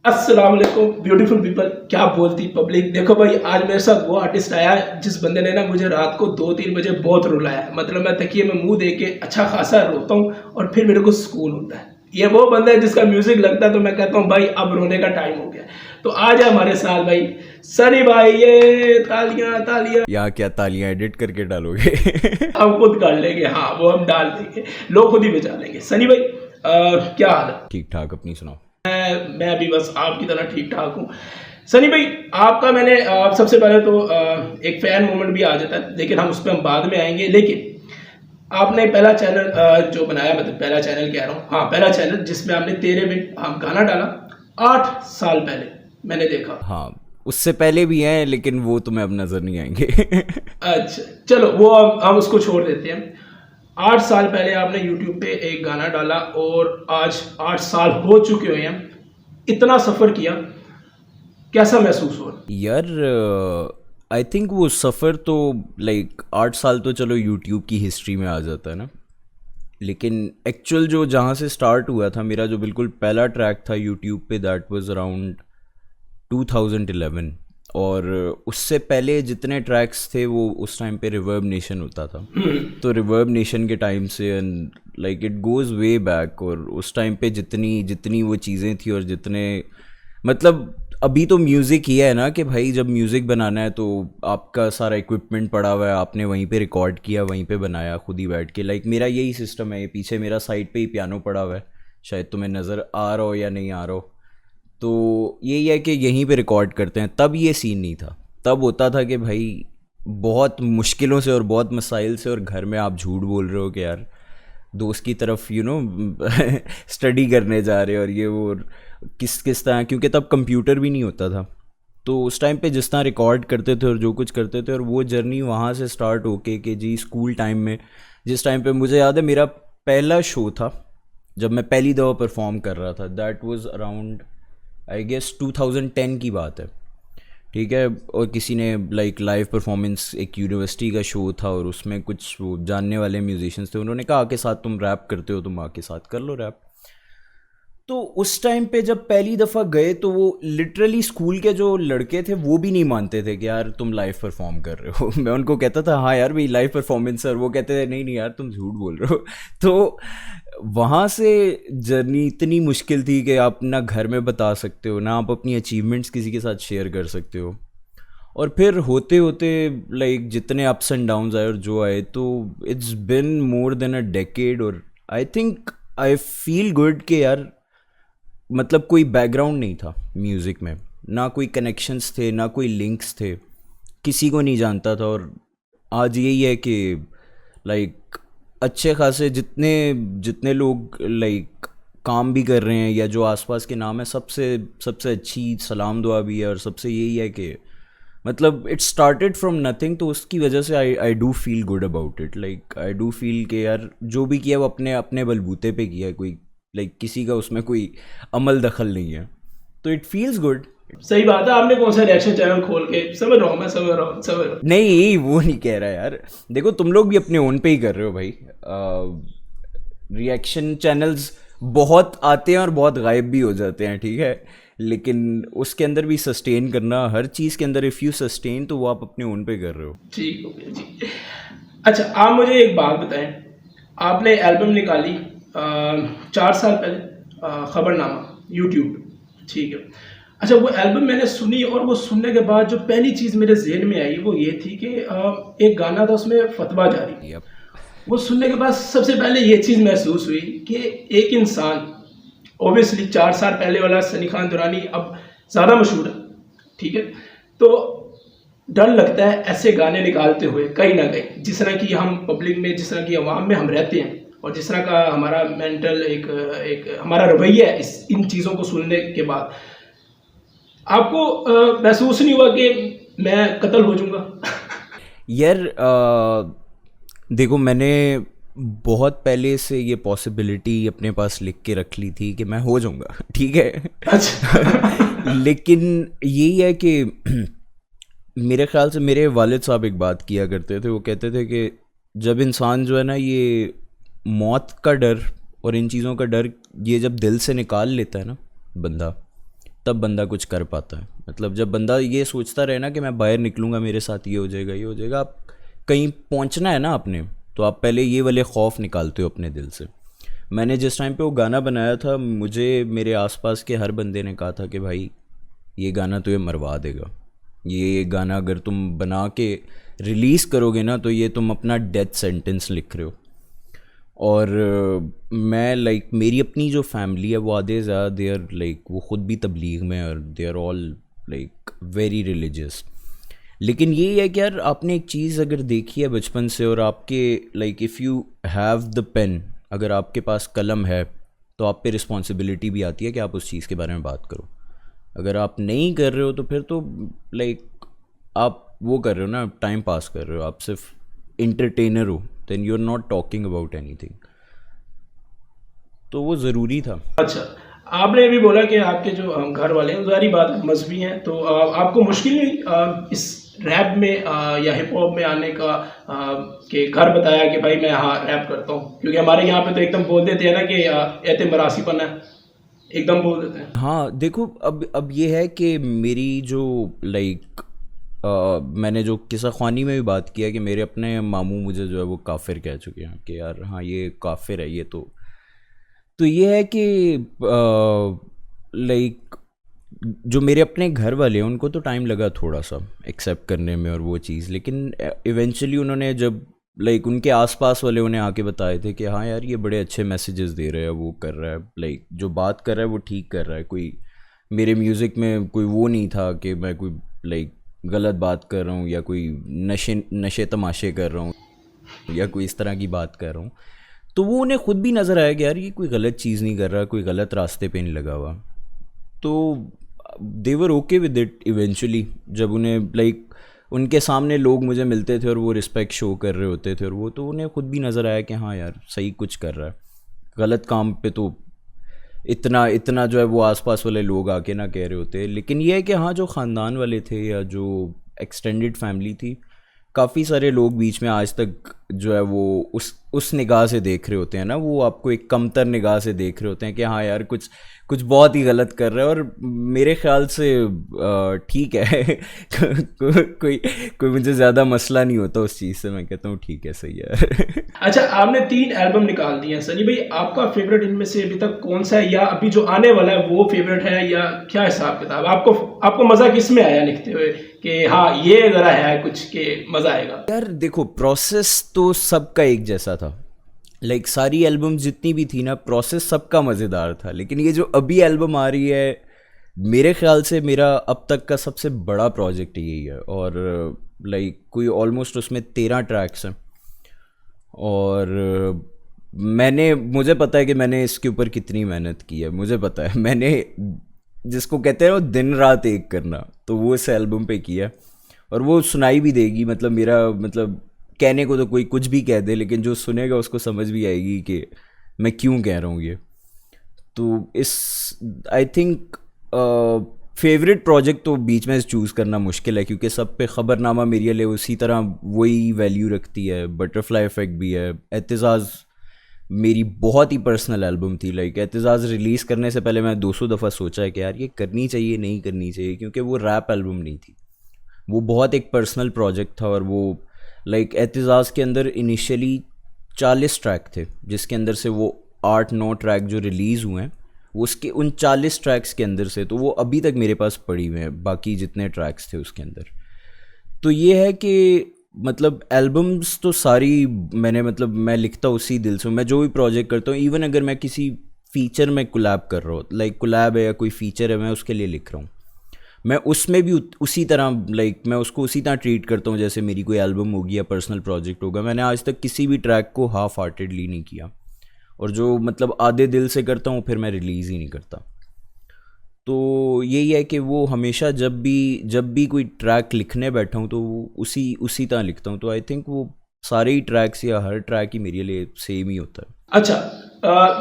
अस्सलाम वालेकुम beautiful people. क्या बोलती पब्लिक। देखो भाई, आज मेरे साथ वो आर्टिस्ट आया है जिस बंदे ने ना मुझे रात को 2-3 बजे बहुत रुलाया। मतलब मैं तकिए में मुंह दे के अच्छा खासा रोता हूँ और फिर मेरे को सुकून होता है। ये वो बंदा है जिसका म्यूजिक लगता है तो मैं कहता हूँ भाई अब रोने का टाइम हो गया। तो आज है हमारे साथ भाई सनी भाई। ये तालियां तालियां। यहाँ क्या तालियां एडिट करके डालोगे? हम खुद कर लेंगे, हाँ वो हम डाल देंगे, लोग खुद ही बचा लेंगे। सनी भाई क्या हाल है? ठीक ठाक, अपनी सुनाओ। मैं भी बस आपकी तरह ठीक ठाक हूँ। सनी भाई, आपका मैंने सबसे पहले तो एक फैन मोमेंट भी आ जाता है, लेकिन हम उस पर हम बाद में आएंगे। लेकिन आपने पहला चैनल जो बनाया, मतलब पहला चैनल कह रहा हूँ, हाँ पहला चैनल जिसमें आपने तेरे बिन हम गाना डाला 8 साल पहले मैंने देखा। हाँ, उससे पहले भी हैं लेकिन वो तुम्हें अब नजर नहीं आएंगे। अच्छा चलो वो हम उसको छोड़ देते हैं। 8 साल पहले आपने YouTube पे एक गाना डाला और आज 8 साल हो चुके हुए हैं। इतना सफ़र किया, कैसा महसूस हो रहा? यार आई थिंक वो सफ़र तो लाइक 8 साल तो चलो यूट्यूब की हिस्ट्री में आ जाता है ना, लेकिन एक्चुअल जो जहाँ से स्टार्ट हुआ था मेरा, जो बिल्कुल पहला ट्रैक था यूट्यूब पे, दैट वाज अराउंड 2011। और उससे पहले जितने ट्रैक्स थे वो उस टाइम पे रिवर्ब नेशन होता था। तो रिवर्ब नेशन के टाइम से and like it goes way back. और उस टाइम पे जितनी जितनी वो चीज़ें थी और जितने, मतलब अभी तो म्यूज़िक ही है ना कि भाई जब म्यूज़िक बनाना है तो आपका सारा इक्विपमेंट पड़ा हुआ है, आपने वहीं पे रिकॉर्ड किया, वहीं पे बनाया खुद ही बैठ के। लाइक मेरा यही सिस्टम है। ये पीछे मेरा साइड पे ही पियानो पड़ा हुआ है, शायद तुम्हें नज़र आ रहा हो या नहीं आ रहा हो। तो यही है कि यहीं पे रिकॉर्ड करते हैं। तब ये सीन नहीं था। तब होता था कि भाई बहुत मुश्किलों से और बहुत मसाइल से, और घर में आप झूठ बोल रहे हो कि यार दोस्त की तरफ स्टडी करने जा रहे हो और ये वो, और किस किस तरह, क्योंकि तब कंप्यूटर भी नहीं होता था। तो उस टाइम पे जिस तरह रिकॉर्ड करते थे और जो कुछ करते थे, और वो जर्नी वहाँ से स्टार्ट होके कि जी स्कूल टाइम में, जिस टाइम पे मुझे याद है मेरा पहला शो था जब मैं पहली दफ़ा परफॉर्म कर रहा था, that was around I guess 2010 की बात है, ठीक है। और किसी ने लाइक लाइव परफॉर्मेंस, एक यूनिवर्सिटी का शो था और उसमें कुछ वो जानने वाले म्यूजिशियंस थे, उन्होंने कहा आके साथ तुम रैप करते हो, तुम आके साथ कर लो रैप। तो उस टाइम पे जब पहली दफ़ा गए तो वो लिटरली स्कूल के जो लड़के थे वो भी नहीं मानते थे कि यार तुम लाइव परफॉर्म कर रहे हो। मैं उनको कहता था हाँ यार भाई लाइव परफॉर्मेंस, और वो कहते थे नहीं नहीं यार तुम झूठ बोल रहे हो। तो वहाँ से जर्नी इतनी मुश्किल थी कि आप ना घर में बता सकते हो, ना आप अपनी अचीवमेंट्स किसी के साथ शेयर कर सकते हो। और फिर होते होते लाइक जितने अप्स एंड डाउन्स आए और जो आए, तो it's been more than a decade. और I think I feel good कि यार मतलब कोई बैकग्राउंड नहीं था म्यूज़िक में, ना कोई कनेक्शंस थे, ना कोई लिंक्स थे, किसी को नहीं जानता था। और आज यही है कि लाइक अच्छे खासे जितने जितने लोग लाइक काम भी कर रहे हैं या जो आसपास के नाम है, सबसे सबसे अच्छी सलाम दुआ भी है। और सबसे यही है कि मतलब इट स्टार्टेड फ्रॉम नथिंग, तो उसकी वजह से I do feel good about it. Like I do feel कि यार जो भी किया वो अपने अपने बलबूते पे किया है, कोई लाइक किसी का उसमें कोई अमल दखल नहीं है। तो इट फील्स गुड। सही बात है। आपने कौन सा रिएक्शन चैनल खोल के, समझ रहा हूँ मैं, समझ रहा हूँ, समझ रहा हूँ। नहीं वो नहीं कह रहा यार, देखो तुम लोग भी अपने ओन पे ही कर रहे हो भाई। रिएक्शन चैनल्स बहुत आते हैं और बहुत गायब भी हो जाते हैं, ठीक है, लेकिन उसके अंदर भी सस्टेन करना, हर चीज़ के अंदर इफ़ यू सस्टेन, तो वो आप अपने ओन पे कर रहे हो। ठीक हो गया जी। अच्छा आप मुझे एक बात बताएं, आपने एल्बम निकाली 4 साल पहले, खबरनामा यूट्यूब, ठीक है। अच्छा वो एल्बम मैंने सुनी और वो सुनने के बाद जो पहली चीज़ मेरे जहन में आई वो ये थी कि एक गाना था उसमें फतवा जारी। Yep. वो सुनने के बाद सबसे पहले ये चीज़ महसूस हुई कि एक इंसान, ओबियसली 4 साल पहले वाला सनी खान दुरानी अब ज़्यादा मशहूर है, ठीक है। तो डर लगता है ऐसे गाने निकालते हुए कहीं ना कहीं, जिस तरह की हम पब्लिक में, जिस तरह की आवाम में हम रहते हैं और जिस तरह का हमारा मेंटल एक हमारा रवैया है इन चीज़ों को सुनने के बाद, आपको महसूस नहीं हुआ कि मैं कत्ल हो जाऊंगा? यार देखो मैंने बहुत पहले से ये पॉसिबिलिटी अपने पास लिख के रख ली थी कि मैं हो जाऊंगा, ठीक है। अच्छा। लेकिन यही है कि मेरे ख्याल से मेरे वालिद साहब एक बात किया करते थे, वो कहते थे कि जब इंसान जो है ना ये मौत का डर और इन चीज़ों का डर ये जब दिल से निकाल लेता है ना बंदा, तब बंदा कुछ कर पाता है। मतलब जब बंदा ये सोचता रहे ना कि मैं बाहर निकलूँगा मेरे साथ ये हो जाएगा ये हो जाएगा, आप कहीं पहुँचना है ना आपने, तो आप पहले ये वाले खौफ निकालते हो अपने दिल से। मैंने जिस टाइम पे वो गाना बनाया था, मुझे मेरे आसपास के हर बंदे ने कहा था कि भाई ये गाना तुझे मरवा देगा, ये गाना अगर तुम बना के रिलीज़ करोगे ना तो ये तुम अपना डेथ सेंटेंस लिख रहे हो। और मैं लाइक मेरी अपनी जो फैमिली है वो आधे ज़्यादा दे आर लाइक वो ख़ुद भी तबलीग में और they are all like very religious. लेकिन ये है कि यार आपने एक चीज़ अगर देखी है बचपन से, और आपके like if you have the pen, अगर आपके पास कलम है तो आप पे रिस्पॉन्सिबिलिटी भी आती है कि आप उस चीज़ के बारे में बात करो। अगर आप नहीं कर रहे हो तो फिर तो लाइक आप वो कर रहे हो ना, टाइम पास कर रहे हो, आप सिर्फ इंटरटेनर हो, then you are not talking about anything. तो वो ज़रूरी था। अच्छा, आपने भी बोला कि आपके जो घर वाले हैं ज़ाहिर बात है मजहबी हैं, तो आपको मुश्किल नहीं इस रैप में या हिप हॉप में आने का कि घर बताया कि भाई मैं हाँ रैप करता हूँ? क्योंकि हमारे यहाँ पे तो एकदम बोल देते हैं ना कि एते मरासीपन है, एकदम बोल देते हैं। हाँ देखो, अब ये है कि मेरी जो लाइक मैंने जो किस्सा ख्वानी में भी बात किया कि मेरे अपने मामू मुझे जो है वो काफिर कह चुके हैं कि यार हाँ ये काफिर है ये। तो ये है कि लाइक जो मेरे अपने घर वाले हैं उनको तो टाइम लगा थोड़ा सा एक्सेप्ट करने में और वो चीज़, लेकिन इवेंचुअली उन्होंने जब लाइक उनके आसपास वाले उन्हें आके बताए थे कि हाँ यार ये बड़े अच्छे मैसेजेस दे रहे हैं, वो कर रहा है, लाइक जो बात कर रहा है वो ठीक कर रहा है, कोई मेरे म्यूज़िक में कोई वो नहीं था कि मैं कोई लाइक गलत बात कर रहा हूँ या कोई नशे तमाशे कर रहा हूँ या कोई इस तरह की बात कर रहा हूँ। तो वो उन्हें खुद भी नज़र आया कि यार ये कोई गलत चीज़ नहीं कर रहा, कोई गलत रास्ते पे नहीं लगा हुआ। तो दे वर ओके विद इट इवेंचुअली, जब उन्हें लाइक उनके सामने लोग मुझे मिलते थे और वो रिस्पेक्ट शो कर रहे होते थे और वो, तो उन्हें खुद भी नज़र आया कि हाँ यार सही कुछ कर रहा है, गलत काम पे तो इतना इतना जो है वो आसपास वाले लोग आके ना कह रहे होते। लेकिन ये है कि हाँ जो ख़ानदान वाले थे या जो एक्सटेंडेड फैमिली थी, काफ़ी सारे लोग बीच में आज तक जो है वो उस निगाह से देख रहे होते हैं ना, वो आपको एक कमतर निगाह से देख रहे होते हैं कि हाँ यार कुछ कुछ बहुत ही गलत कर रहा है। और मेरे ख्याल से ठीक है कोई मुझे ज़्यादा मसला नहीं होता उस चीज़ से, मैं कहता हूँ ठीक है सही है। अच्छा, आपने 3 एल्बम निकाल दिए हैं सनी भाई, आपका फेवरेट इनमें से अभी तक कौन सा है, या अभी जो आने वाला है वो फेवरेट है, या क्या हिसाब किताब? आपको मज़ा किस में आया लिखते हुए कि हाँ ये ज़रा है कुछ के मज़ा आएगा? यार देखो, प्रोसेस तो सबका एक जैसा था, लाइक सारी एल्बम जितनी भी थी ना, प्रोसेस सबका मज़ेदार था। लेकिन ये जो अभी एल्बम आ रही है, मेरे ख्याल से मेरा अब तक का सबसे बड़ा प्रोजेक्ट यही है। और लाइक कोई ऑलमोस्ट उसमें 13 ट्रैक्स हैं, और मुझे पता है कि मैंने इसके ऊपर कितनी मेहनत की है, मुझे पता है मैंने जिसको कहते हैं वो दिन रात एक करना, तो वो इस एल्बम पे किया। और वो सुनाई भी देगी, मतलब मेरा मतलब कहने को तो कोई कुछ भी कह दे, लेकिन जो सुनेगा उसको समझ भी आएगी कि मैं क्यों कह रहा हूँ ये। तो इस आई थिंक फेवरेट प्रोजेक्ट तो बीच में चूज़ करना मुश्किल है, क्योंकि सब पे ख़बरनामा मेरे लिए उसी तरह वही वैल्यू रखती है, बटरफ्लाई इफेक्ट भी है, एतज़ाज़ मेरी बहुत ही पर्सनल एल्बम थी। लाइक एतज़ाज़ रिलीज़ करने से पहले मैं 200 दफ़ा सोचा है कि यार ये करनी चाहिए नहीं करनी चाहिए, क्योंकि वो रैप एल्बम नहीं थी, वो बहुत एक पर्सनल प्रोजेक्ट था। और वो लाइक एतज़ाज़ के अंदर इनिशियली 40 ट्रैक थे, जिसके अंदर से वो 8-9 ट्रैक जो रिलीज़ हुए हैं, उसके उन 40 ट्रैक्स के अंदर से तो वो अभी तक मेरे पास पड़ी हुए हैं, बाकी जितने ट्रैक्स थे उसके अंदर। तो ये है कि मतलब एल्बम्स तो सारी मैं लिखता उसी दिल से, मैं जो भी प्रोजेक्ट करता हूँ, इवन अगर मैं किसी फ़ीचर में कोलैब कर रहा हूँ, लाइक कोलैब है या कोई फ़ीचर है, मैं उसके लिए लिख रहा हूँ, मैं उसमें भी उसी तरह लाइक मैं उसको उसी तरह ट्रीट करता हूँ जैसे मेरी कोई एल्बम होगी या पर्सनल प्रोजेक्ट होगा। मैंने आज तक किसी भी ट्रैक को हाफ हार्टेडली नहीं किया, और जो मतलब आधे दिल से करता हूँ फिर मैं रिलीज़ ही नहीं करता। तो यही है कि वो हमेशा जब भी कोई ट्रैक लिखने बैठा हूँ तो उसी तरह लिखता हूँ। तो आई थिंक वो सारे ही ट्रैक्स या हर ट्रैक ही मेरे लिए सेम ही होता है। अच्छा,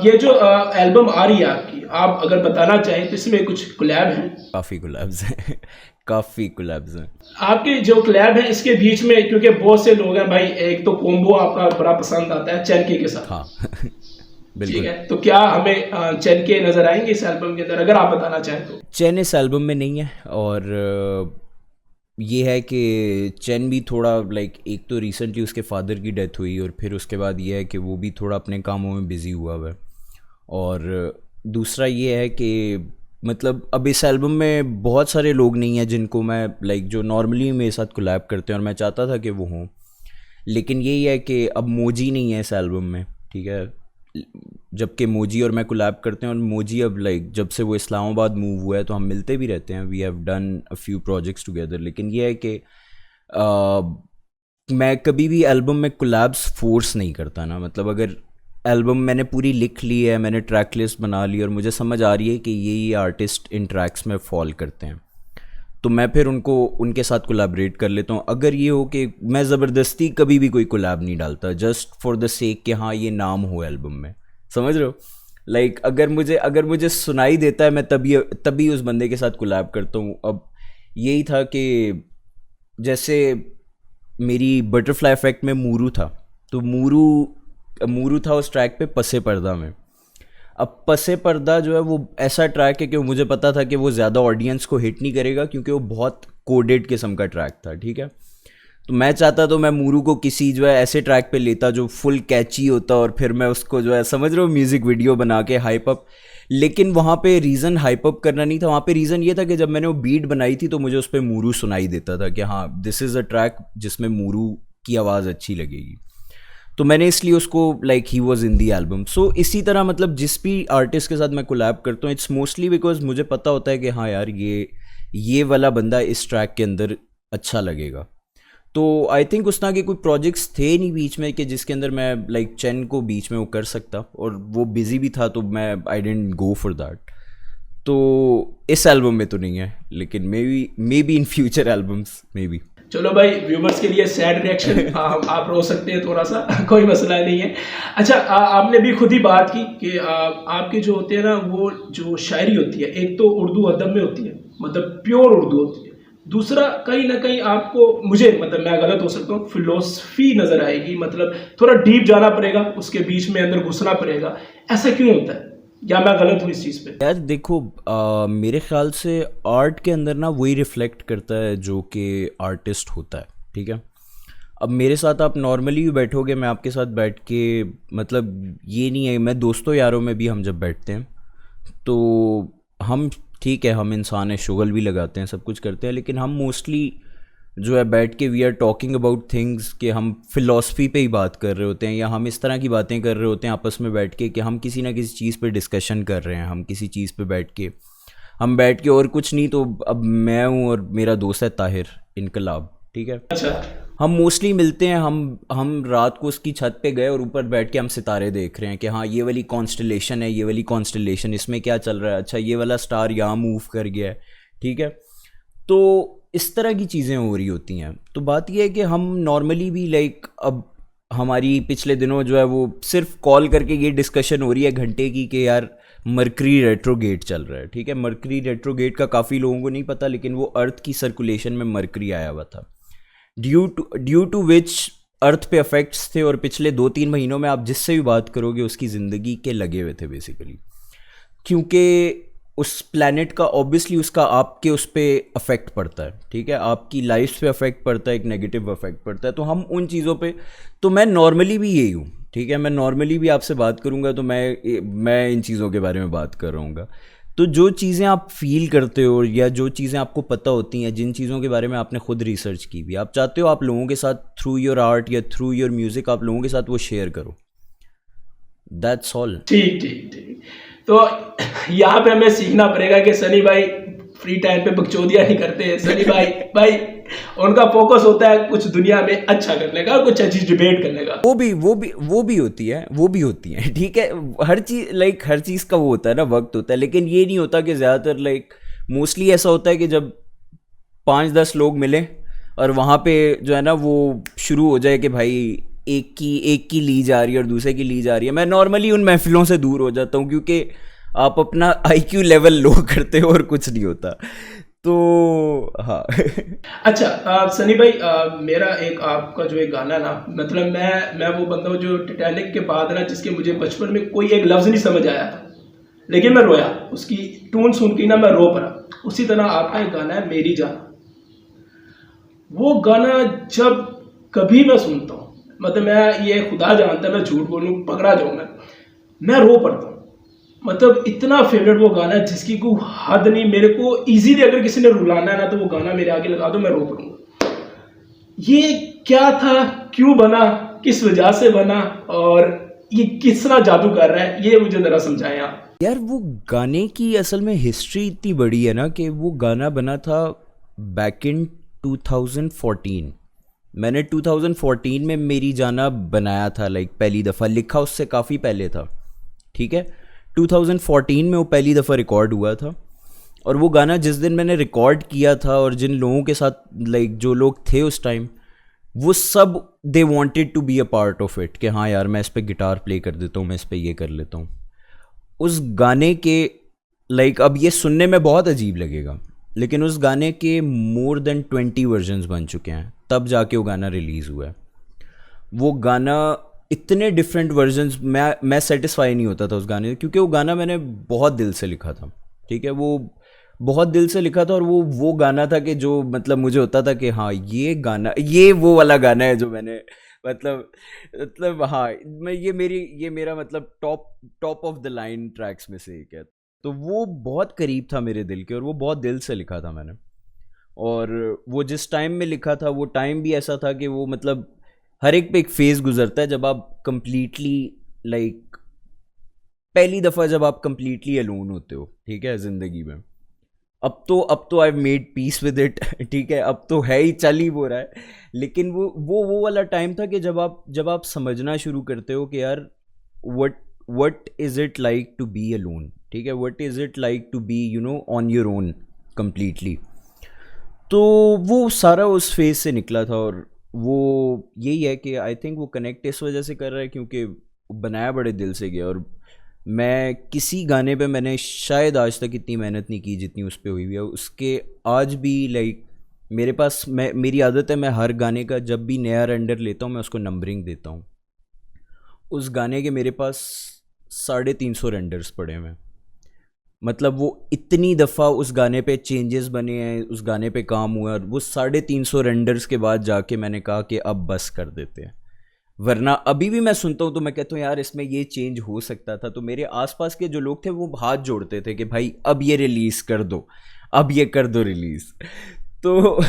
ये जो एल्बम आ रही है आपकी, आप अगर बताना चाहें तो इसमें कुछ कोलैब हैं? काफ़ी कोलैब्स हैं काफ़ी कोलैब्स हैं। आपके जो कोलैब है इसके बीच में, क्योंकि बहुत से लोग हैं भाई, एक तो कॉम्बो आपका बड़ा पसंद आता है चैनके के साथ। हाँ ठीक बिल्कुल। है, तो क्या हमें चैन के नजर आएंगे इस एल्बम के अंदर, अगर आप बताना चाहें तो? चैन इस एल्बम में नहीं है, और ये है कि चैन भी थोड़ा लाइक, एक तो रिसेंटली उसके फादर की डेथ हुई, और फिर उसके बाद ये है कि वो भी थोड़ा अपने कामों में बिज़ी हुआ हुआ है। और दूसरा ये है कि मतलब अब इस एल्बम में बहुत सारे लोग नहीं हैं जिनको मैं लाइक, जो नॉर्मली मेरे साथ कोलैब करते हैं, और मैं चाहता था कि वो हों। लेकिन यही है कि अब मोजी नहीं है इस एल्बम में, ठीक है। जबकि मोजी और मैं कोलैब करते हैं, और मोजी अब लाइक जब से वो इस्लामाबाद मूव हुआ है तो हम मिलते भी रहते हैं, we have done a few projects together. लेकिन ये है कि मैं कभी भी एल्बम में कोलैब्स फोर्स नहीं करता ना। मतलब अगर एल्बम मैंने पूरी लिख ली है, मैंने ट्रैक लिस्ट बना ली, और मुझे समझ आ रही है कि ये आर्टिस्ट इन ट्रैक्स में फॉल करते हैं, तो मैं फिर उनको उनके साथ कोलैबोरेट कर लेता हूँ। अगर ये हो कि मैं ज़बरदस्ती कभी भी कोई कोलैब नहीं डालता, जस्ट फॉर द सेक कि हाँ ये नाम हो एल्बम में, समझ रहे हो। लाइक अगर मुझे सुनाई देता है, मैं तभी तभी उस बंदे के साथ कोलैब करता हूँ। अब यही था कि जैसे मेरी बटरफ्लाई इफेक्ट में मूरू था, तो मूरू था उस ट्रैक पे पसे पर्दा में। अब पसे पर्दा जो है वो ऐसा ट्रैक है कि मुझे पता था कि वो ज़्यादा ऑडियंस को हिट नहीं करेगा, क्योंकि वो बहुत कोडेड किस्म का ट्रैक था, ठीक है। तो मैं चाहता तो मैं मूरू को किसी जो है ऐसे ट्रैक पे लेता जो फुल कैची होता, और फिर मैं उसको जो है समझ रहे हो म्यूज़िक वीडियो बना के हाइप अप। लेकिन वहाँ पे रीज़न हाइप अप करना नहीं था, वहाँ पे रीज़न ये था कि जब मैंने वो बीट बनाई थी तो मुझे उस पर मूरू सुनाई देता था कि हाँ दिस इज़ अ ट्रैक जिसमें मूरू की आवाज़ अच्छी लगेगी। तो मैंने इसलिए उसको like he was in the album. So इसी तरह मतलब जिस भी आर्टिस्ट के साथ मैं कोलैब करता हूँ, इट्स मोस्टली बिकॉज मुझे पता होता है कि हाँ यार ये वाला बंदा इस ट्रैक के अंदर अच्छा लगेगा। तो आई थिंक उस तरह के कोई प्रोजेक्ट्स थे नहीं बीच में कि जिसके अंदर मैं लाइक चैन को बीच में वो कर सकता, और वो बिजी भी था, तो मैं आई डेंट गो फॉर दैट। तो इस एल्बम में तो नहीं है, लेकिन may be in future albums may be. चलो भाई, व्यूवर्स के लिए सैड रिएक्शन, आप रो सकते हैं थोड़ा सा, कोई मसला नहीं है। अच्छा, आपने भी खुद ही बात की कि आपके जो होते हैं ना, वो जो शायरी होती है, एक तो उर्दू अदब में होती है, मतलब प्योर उर्दू होती है। दूसरा कहीं ना कहीं आपको, मुझे मतलब मैं गलत हो सकता हूँ, फिलोसफी नजर आएगी, मतलब थोड़ा डीप जाना पड़ेगा, उसके बीच में अंदर घुसना पड़ेगा। ऐसा क्यों होता है, या मैं गलत हूँ इस चीज़ पे? यार देखो, मेरे ख्याल से आर्ट के अंदर ना वही रिफ्लेक्ट करता है जो कि आर्टिस्ट होता है, ठीक है। अब मेरे साथ आप नॉर्मली भी बैठोगे, मैं आपके साथ बैठ के, मतलब ये नहीं है, मैं दोस्तों यारों में भी हम जब बैठते हैं तो हम, ठीक है हम इंसान हैं, शुगल भी लगाते हैं, सब कुछ करते हैं, लेकिन हम मोस्टली जो है बैठ के we are talking about things, कि हम फिलॉसफी पे ही बात कर रहे होते हैं, या हम इस तरह की बातें कर रहे होते हैं आपस में बैठ के कि हम किसी ना किसी चीज़ पे डिस्कशन कर रहे हैं, हम किसी चीज़ पे बैठ के और कुछ नहीं। तो अब मैं हूँ और मेरा दोस्त है ताहिर इनकलाब, ठीक है। अच्छा। हम मोस्टली मिलते हैं, हम रात को उसकी छत पे गए और ऊपर बैठ के हम सितारे देख रहे हैं कि हाँ ये वाली कॉन्स्टलेशन है, ये वाली कॉन्स्टलेशन, इसमें क्या चल रहा है, अच्छा ये वाला स्टार यहाँ मूव कर गया है, ठीक है। तो इस तरह की चीज़ें हो रही होती हैं। तो बात यह है कि हम नॉर्मली भी लाइक, अब हमारी पिछले दिनों जो है वो सिर्फ कॉल करके ये डिस्कशन हो रही है घंटे की कि यार मरकरी रेट्रोगेट चल रहा है, ठीक है। मरकरी रेट्रोगेट का काफ़ी लोगों को नहीं पता, लेकिन वो अर्थ की सर्कुलेशन में मरकरी आया हुआ था, ड्यू टू विच अर्थ पे अफेक्ट्स थे, और पिछले 2-3 महीनों में आप जिससे भी बात करोगे उसकी ज़िंदगी के लगे हुए थे बेसिकली, क्योंकि उस प्लैनेट का ऑब्वियसली उसका आपके उस पर अफेक्ट पड़ता है, ठीक है, आपकी लाइफ पे अफेक्ट पड़ता है, एक नेगेटिव अफेक्ट पड़ता है। तो हम उन चीज़ों पे, तो मैं नॉर्मली भी यही हूँ, ठीक है, मैं नॉर्मली भी आपसे बात करूँगा तो मैं इन चीज़ों के बारे में बात कर रहा हूँ। तो जो चीज़ें आप फील करते हो, या जो चीज़ें आपको पता होती हैं, जिन चीज़ों के बारे में आपने खुद रिसर्च की भी, आप चाहते हो आप लोगों के साथ थ्रू योर आर्ट या थ्रू योर म्यूज़िक आप लोगों के साथ वो शेयर करो, दैट्स ऑल। ठीक ठीक ठीक। तो यहाँ पे हमें सीखना पड़ेगा कि सनी भाई फ्री टाइम पे बकचोदियाँ नहीं करते हैं। सनी भाई उनका फोकस होता है कुछ दुनिया में अच्छा करने का, कुछ अच्छी डिबेट करने का। वो भी होती है, ठीक है। हर चीज़ लाइक हर चीज़ का वो होता है ना, वक्त होता है, लेकिन ये नहीं होता कि ज़्यादातर लाइक मोस्टली ऐसा होता है कि जब 5-10 लोग मिले और वहाँ पे जो है ना वो शुरू हो जाए कि भाई एक की ली जा रही है और दूसरे की ली जा रही है। मैं नॉर्मली उन महफिलों से दूर हो जाता हूँ, क्योंकि आप अपना IQ लेवल लो करते हो और कुछ नहीं होता। तो हाँ। अच्छा सनी भाई, मेरा एक आपका जो एक गाना ना, मतलब मैं वो बंदा हूँ जो टिटैनिक के बाद ना, जिसके मुझे बचपन में कोई एक लफ्ज़ नहीं समझ आया था, लेकिन मैं रोया उसकी टून सुन के ना, मैं रो पड़ा। उसी तरह आपका एक गाना है मेरी जान, वो गाना जब कभी मैं सुनता हूँ, मतलब मैं ये खुदा जानता है, मैं झूठ बोलूँ पकड़ा जाऊँ मैं रो पड़ता हूँ। मतलब इतना फेवरेट वो गाना है जिसकी कोई हद नहीं। मेरे को इजीली अगर किसी ने रुलाना है ना, तो वो गाना मेरे आगे लगा दो, मैं रो पड़ूंगा। ये क्या था, क्यों बना, किस वजह से बना, और ये कितना जादू कर रहा है, ये मुझे जरा समझाएं आप। यार वो गाने की असल में हिस्ट्री इतनी बड़ी है ना कि वो गाना बना था बैक इन 2014। मैंने 2014 में मेरी जाना बनाया था, लाइक पहली दफ़ा लिखा, उससे काफ़ी पहले था, ठीक है। 2014 में वो पहली दफ़ा रिकॉर्ड हुआ था। और वो गाना जिस दिन मैंने रिकॉर्ड किया था, और जिन लोगों के साथ लाइक जो लोग थे उस टाइम, वो सब they wanted to be a part of it, कि हाँ यार मैं इस पे गिटार प्ले कर देता हूँ, मैं इस पे ये कर लेता हूँ। उस गाने के लाइक अब ये सुनने में बहुत अजीब लगेगा, लेकिन उस गाने के मोर देन 20 वर्जन्स बन चुके हैं, तब जाके वो गाना रिलीज़ हुआ है। वो गाना इतने डिफरेंट वर्जन्स, मैं सेटिस्फाई नहीं होता था उस गाने से, क्योंकि वो गाना मैंने बहुत दिल से लिखा था, ठीक है। वो बहुत दिल से लिखा था, और वो गाना था कि जो मतलब मुझे होता था कि हाँ ये गाना, ये वो वाला गाना है जो मैंने मतलब हाँ, मैं ये मेरा मतलब top of the line tracks में से एक है। तो वो बहुत करीब था मेरे दिल के, और वो बहुत दिल से लिखा था मैंने। और वो जिस टाइम में लिखा था, वो टाइम भी ऐसा था कि वो मतलब हर एक पे एक फेज़ गुजरता है जब आप कंप्लीटली लाइक पहली दफ़ा जब आप कंप्लीटली अलोन होते हो, ठीक है, ज़िंदगी में। अब तो I made peace with it, ठीक है, अब तो है ही, चल ही वो रहा है। लेकिन वो वाला टाइम था कि जब आप समझना शुरू करते हो कि यार what what is it like to be alone, ठीक है, what is it like to be on your own completely. तो वो सारा उस फेज से निकला था। और वो यही है कि आई थिंक वो कनेक्ट इस वजह से कर रहा है क्योंकि बनाया बड़े दिल से गया। और मैं किसी गाने पे मैंने शायद आज तक इतनी मेहनत नहीं की जितनी उस पे हुई है। उसके आज भी लाइक मेरे पास, मेरी आदत है, मैं हर गाने का जब भी नया रेंडर लेता हूँ मैं उसको नंबरिंग देता हूँ। उस गाने के मेरे पास 350 रेंडर्स पड़े हुए हैं। मतलब वो इतनी दफ़ा उस गाने पे चेंजेस बने हैं, उस गाने पे काम हुआ, और वो 350 रेंडर्स के बाद जाके मैंने कहा कि अब बस कर देते हैं। वरना अभी भी मैं सुनता हूँ तो मैं कहता हूँ यार इसमें ये चेंज हो सकता था। तो मेरे आसपास के जो लोग थे वो हाथ जोड़ते थे कि भाई अब ये रिलीज़ कर दो, अब ये कर दो रिलीज़। तो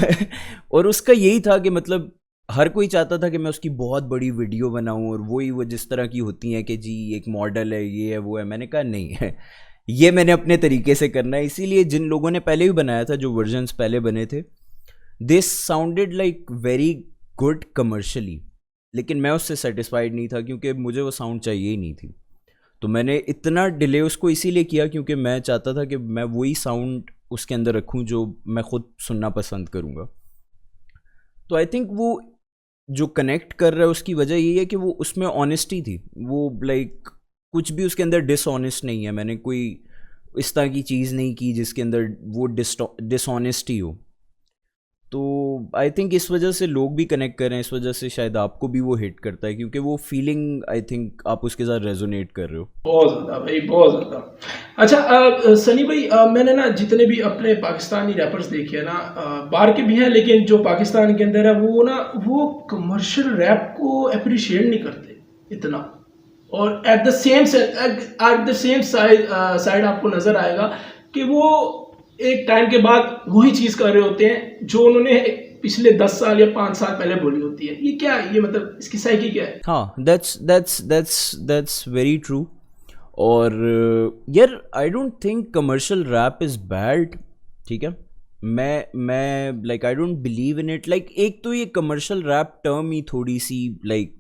और उसका यही था कि मतलब हर कोई चाहता था कि मैं उसकी बहुत बड़ी वीडियो बनाऊं, और वो जिस तरह की होती हैं कि जी एक मॉडल है, ये है, वो है। मैंने कहा नहीं है, ये मैंने अपने तरीके से करना है। इसीलिए जिन लोगों ने पहले भी बनाया था, जो वर्जन्स पहले बने थे, this sounded like very good commercially, लेकिन मैं उससे सेटिस्फाइड नहीं था क्योंकि मुझे वो साउंड चाहिए ही नहीं थी। तो मैंने इतना डिले उसको इसीलिए किया क्योंकि मैं चाहता था कि मैं वही साउंड उसके अंदर रखूं जो मैं खुद सुनना पसंद करूंगा। तो आई थिंक वो जो कनेक्ट कर रहा है उसकी वजह यही है कि वो उसमें ऑनेस्टी थी। वो लाइक कुछ भी उसके अंदर डिसऑनेस्ट नहीं है। मैंने कोई इस तरह की चीज़ नहीं की जिसके अंदर वो डिसऑनेस्टी हो। तो आई थिंक इस वजह से लोग भी कनेक्ट कर रहे हैं, इस वजह से शायद आपको भी वो हिट करता है क्योंकि वो फीलिंग आई थिंक आप उसके साथ रेजोनेट कर रहे हो। बहुत ज़्यादा भाई, बहुत ज़्यादा। अच्छा सनी भाई, मैंने ना जितने भी अपने पाकिस्तानी रैपर्स देखे हैं ना, बाहर के भी हैं, लेकिन जो पाकिस्तान के अंदर है वो ना, वो कमर्शियल रैप को अप्रिशिएट नहीं करते इतना। और एट द सेम साइड आपको नज़र आएगा कि वो एक टाइम के बाद वही चीज़ कर रहे होते हैं जो उन्होंने पिछले 10 साल या 5 साल पहले बोली होती है। ये क्या है, ये मतलब इसकी साइकी क्या है? हाँ, दैट्स वेरी ट्रू। और यार I don't think commercial rap is bad, ठीक है। मैं like I don't believe in it. Like एक तो ये कमर्शियल रैप टर्म ही थोड़ी सी लाइक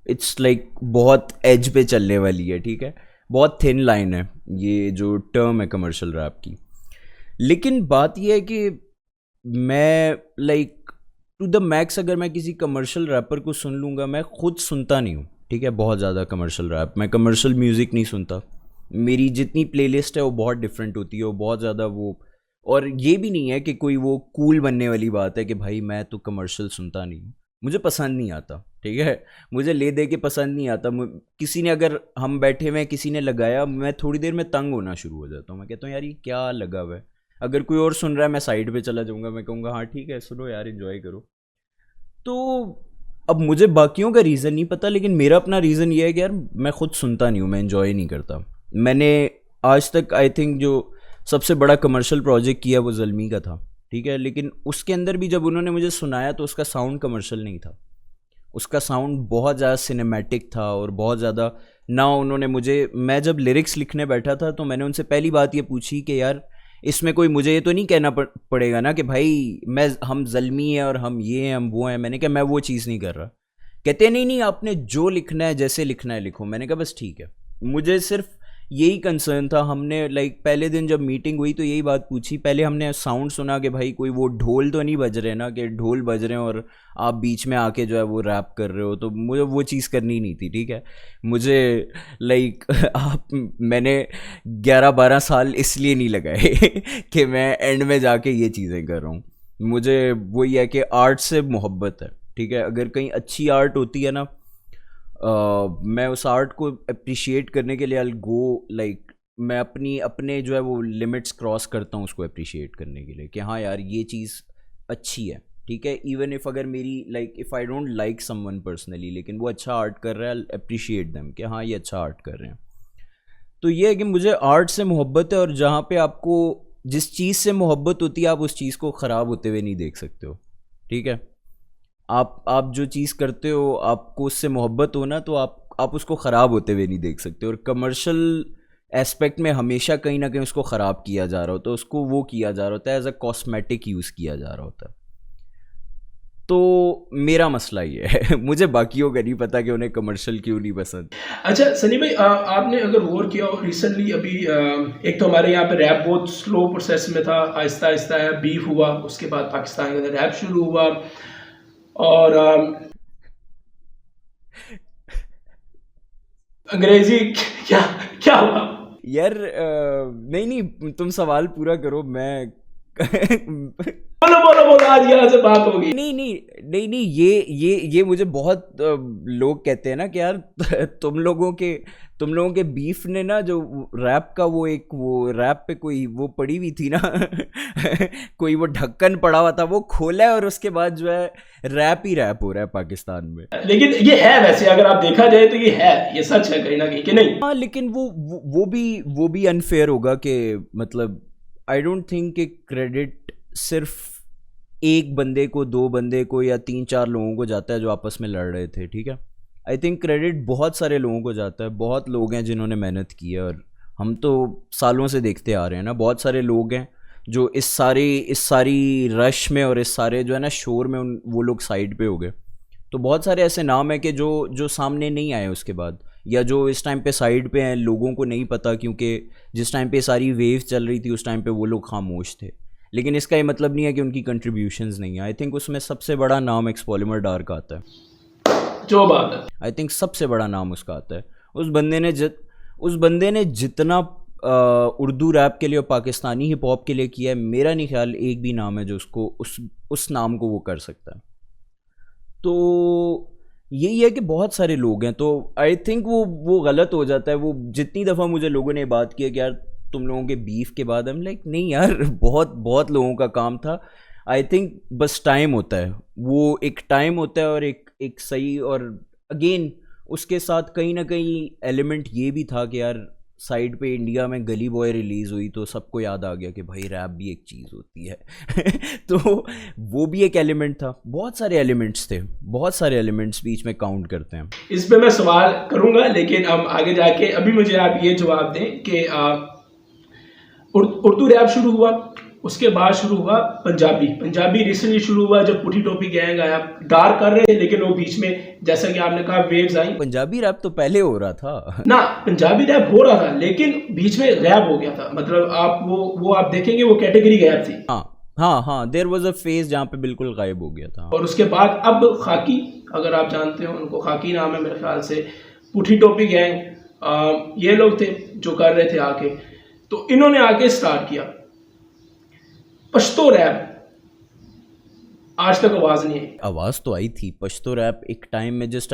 इट्स लाइक बहुत एज पे चलने वाली है, ठीक है। बहुत थिन लाइन है ये जो टर्म है कमर्शियल रैप की। लेकिन बात यह है कि मैं लाइक टू द मैक्स अगर मैं किसी कमर्शियल रैपर को सुन लूँगा, मैं खुद सुनता नहीं हूँ, ठीक है, बहुत ज़्यादा कमर्शियल रैप। मैं कमर्शियल म्यूज़िक नहीं सुनता। मेरी जितनी प्लेलिस्ट है वो बहुत डिफरेंट होती है, वो बहुत ज़्यादा वो और ये भी नहीं है कि कोई वो कूल बनने वाली बात है कि भाई मैं तो कमर्शियल सुनता नहीं हूँ, मुझे पसंद नहीं आता, ठीक है, मुझे ले दे के पसंद नहीं आता। किसी ने अगर हम बैठे हुए हैं, किसी ने लगाया, मैं थोड़ी देर में तंग होना शुरू हो जाता हूँ, मैं कहता हूँ यार ये क्या लगा हुआ है। अगर कोई और सुन रहा है मैं साइड पे चला जाऊँगा, मैं कहूँगा हाँ ठीक है सुनो यार एंजॉय करो। तो अब मुझे बाकियों का रीज़न नहीं पता, लेकिन मेरा अपना रीज़न ये है कि यार मैं खुद सुनता नहीं हूँ, मैं एंजॉय नहीं करता। मैंने आज तक आई थिंक जो सबसे बड़ा कमर्शियल प्रोजेक्ट किया वो ज़ल्मी का था, ठीक है, लेकिन उसके अंदर भी जब उन्होंने मुझे सुनाया तो उसका साउंड कमर्शियल नहीं था, उसका साउंड बहुत ज़्यादा सिनेमैटिक था और बहुत ज़्यादा ना। उन्होंने मुझे, मैं जब लिरिक्स लिखने बैठा था तो मैंने उनसे पहली बात ये पूछी कि यार इसमें कोई मुझे ये तो नहीं कहना पड़ेगा ना कि भाई हम ज़ल्मी हैं और हम ये हैं हम वो हैं। मैंने कहा मैं वो चीज़ नहीं कर रहा। कहते नहीं नहीं आपने जो लिखना है जैसे लिखना है लिखो। मैंने कहा बस ठीक है। मुझे सिर्फ यही कंसर्न था। हमने लाइक पहले दिन जब मीटिंग हुई तो यही बात पूछी। पहले हमने साउंड सुना कि भाई कोई वो ढोल तो नहीं बज रहे ना, कि ढोल बज रहे हैं और आप बीच में आके जो है वो रैप कर रहे हो, तो मुझे वो चीज़ करनी नहीं थी, ठीक है। मुझे लाइक मैंने 11-12 साल इसलिए नहीं लगाए कि मैं एंड में जाके ये चीज़ें कर रहा हूँ। मुझे वही है कि आर्ट से मोहब्बत है, ठीक है। अगर कहीं अच्छी आर्ट होती है ना, मैं उस आर्ट को अप्रिशिएट करने के लिए आई गो लाइक मैं अपने जो है वो लिमिट्स क्रॉस करता हूँ उसको अप्रिशिएट करने के लिए कि हाँ यार ये चीज़ अच्छी है, ठीक है। इवन इफ़ अगर मेरी like if I don't like someone personally, लेकिन वो अच्छा आर्ट कर रहा है, अप्रिशिएट देम कि हाँ ये अच्छा आर्ट कर रहे हैं। तो ये है कि मुझे आर्ट से मोहब्बत है, और जहाँ पे आपको जिस चीज़ से मोहब्बत होती है आप उस चीज़ को ख़राब होते हुए नहीं देख सकते हो, ठीक है। आप जो चीज़ करते हो, आपको उससे मोहब्बत हो ना, तो आप उसको ख़राब होते हुए नहीं देख सकते। और कमर्शियल एस्पेक्ट में हमेशा कहीं ना कहीं उसको ख़राब किया जा रहा होता है, उसको वो किया जा रहा होता है, एज अ कॉस्मेटिक यूज़ किया जा रहा होता है। तो मेरा मसला ये है मुझे बाकियों का नहीं पता कि उन्हें कमर्शियल क्यों नहीं पसंद। अच्छा सनी भाई, आपने अगर गौर किया हो रिसेंटली अभी एक तो हमारे यहाँ पे रैप बहुत स्लो प्रोसेस में था, आहिस्ता आहिस्ता है बीफ हुआ, उसके बाद पाकिस्तान के अंदर रैप शुरू हुआ, और अंग्रेजी क्या क्या हुआ? यार नहीं नहीं तुम सवाल पूरा करो, मैं बोलो बोलो बोलो, आज यहाँ से बात होगी। नहीं नहीं नहीं नहीं ये मुझे बहुत लोग कहते हैं ना कि यार तुम लोगों के बीफ ने ना, जो रैप का वो एक वो रैप पे कोई वो पड़ी हुई थी ना कोई वो ढक्कन पड़ा हुआ था, वो खोला है और उसके बाद जो है रैप ही रैप हो रहा है पाकिस्तान में। लेकिन ये है, वैसे अगर आप देखा जाए तो ये है, ये सच है कहीं ना कहीं, कि नहीं? हाँ लेकिन वो भी अनफेयर होगा कि मतलब आई डोंट थिंक कि क्रेडिट सिर्फ एक बंदे को, दो बंदे को या 3-4 लोगों को जाता है जो आपस में लड़ रहे थे, ठीक है। आई थिंक क्रेडिट बहुत सारे लोगों को जाता है, बहुत लोग हैं जिन्होंने मेहनत की है, और हम तो सालों से देखते आ रहे हैं ना, बहुत सारे लोग हैं जो इस सारी रश में और इस सारे जो है ना शोर में वो लोग साइड पे हो गए। तो बहुत सारे ऐसे नाम हैं कि जो सामने नहीं आए उसके बाद, या जो इस टाइम पे साइड पे हैं, लोगों को नहीं पता, क्योंकि जिस टाइम पे सारी वेव चल रही थी उस टाइम पे वो लोग खामोश थे। लेकिन इसका ये मतलब नहीं है कि उनकी कंट्रीब्यूशंस नहीं है। आई थिंक उसमें सबसे बड़ा नाम एक्सपोलिमर डार का आता है, जो बात है। आई थिंक सबसे बड़ा नाम उसका आता है। उस बंदे ने जितना उर्दू रैप के लिए और पाकिस्तानी हिप हॉप के लिए किया है, मेरा नहीं ख्याल एक भी नाम है जो उसको उस नाम को वो कर सकता है। तो यही है कि बहुत सारे लोग हैं, तो आई थिंक वो गलत हो जाता है। वो जितनी दफ़ा मुझे लोगों ने बात की है कि यार तुम लोगों के बीफ के बाद, हम लाइक नहीं यार बहुत लोगों का काम था। आई थिंक बस टाइम होता है, वो एक टाइम होता है और एक सही, और अगेन उसके साथ कहीं ना कहीं एलिमेंट ये भी था कि यार साइड पे इंडिया में गली बॉय रिलीज़ हुई तो सबको याद आ गया कि भाई रैप भी एक चीज़ होती है तो वो भी एक एलिमेंट था। बहुत सारे एलिमेंट्स थे, बहुत सारे एलिमेंट्स बीच में काउंट करते हैं। इस पे मैं सवाल करूंगा, लेकिन अब आगे जाके अभी मुझे आप ये जवाब दें कि उर्दू रैप शुरू हुआ, उसके बाद शुरू हुआ पंजाबी रिसेंटली शुरू हुआ जब पुठी टोपी गैंग आया। डार्क कर रहे थे, लेकिन वो बीच में जैसा कि आपने कहा वेव्स आई। पंजाबी रैप तो पहले हो रहा था ना, पंजाबी रैप हो रहा था लेकिन बीच में गैप हो गया था। मतलब आप वो आप देखेंगे वो कैटेगरी गैप थी। हाँ देयर वाज अ फेज जहाँ पे बिल्कुल गायब हो गया था। और उसके बाद अब खाकी, अगर आप जानते हो उनको, खाकी नाम है मेरे ख्याल से, पुठी टोपी गैंग, ये लोग थे जो कर रहे थे आके। तो इन्होंने आके स्टार्ट किया। पश्तो रैप आज तक आवाज नहीं आई। आवाज़ तो आई थी पश्तो रैप एक टाइम में, जिस